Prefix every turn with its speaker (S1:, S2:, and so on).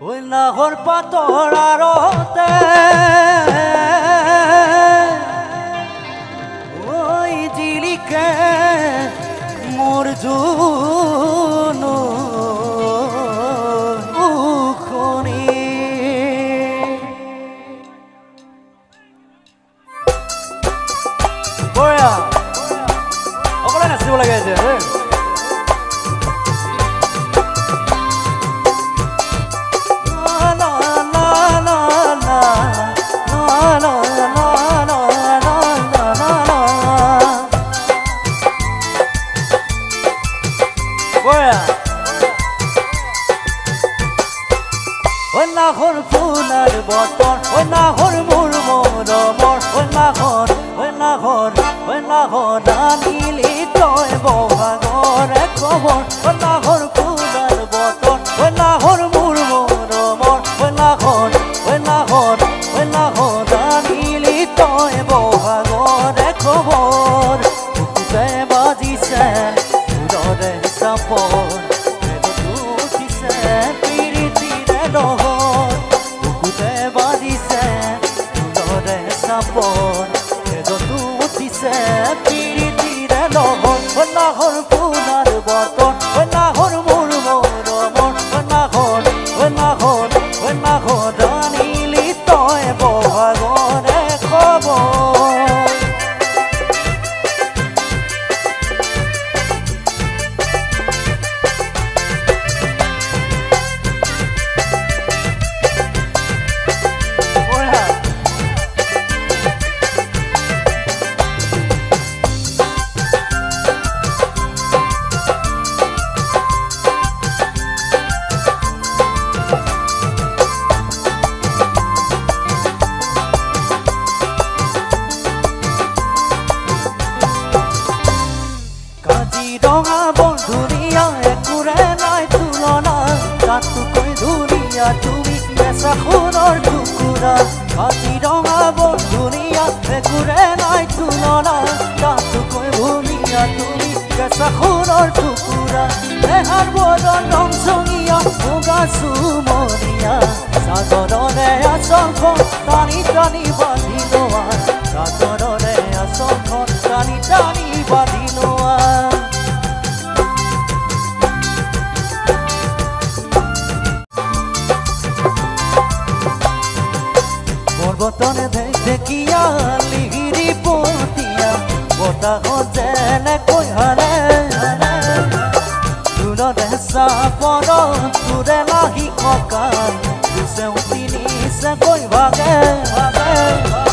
S1: ওই নাহর পাতর আরতে ওই জিলিকে মোর জুনু উখনি বয়া অকলে নাচিব লাগে যে ওই নাহর ফুলার বতর ওই নাহর মোর মরমর ওই নাহর আনিলি তয় বহাগর খবর ওই নাহর ফুলার বতর ওই নাহর মোর মরমর ওই নাহর আনিলি তয় বহাগর খবর বুকুতে বাজিছে উদরে চাপর বুকুতে বাজিছে ফুলরে চাপৰ এজতো উঠিছে পিৰিতিৰে লহৰ ঐ নাহৰ ফুলাৰ বতৰ ঐ নাহৰ মোৰ মৰমৰ ঐ নাহৰ আনিলি তই বহাগৰে খবৰ কাজিৰঙা বন্ধুৰিয়া একোৰে নাই তুলনা তাতোকৈ ধুনীয়া তুমি কেঁচা সোণৰ টুকুৰা কাজিৰঙা বন্ধুৰিয়া একোৰে নাই তুলনা তাতোকৈ ধুনীয়া তুমি কেঁচা সোণৰ টুকুৰা দেহাৰ বদন ৰংচঙীয়া মুগা চুমনীয়া চাদৰৰে আঁচলখন টানি টানি বান্ধি লোৱা চাদৰৰে আঁচলখন টানি টানি বান্ধি লোৱা পৰ্বতনে ঢেকিয়া লিহিৰি পতিয়া বতাহত যেনেকৈ হাৰে তুলতে চাপৰত তুৰে লাহি কঁকাল দুচেও তিনিচেকৈ ভাগে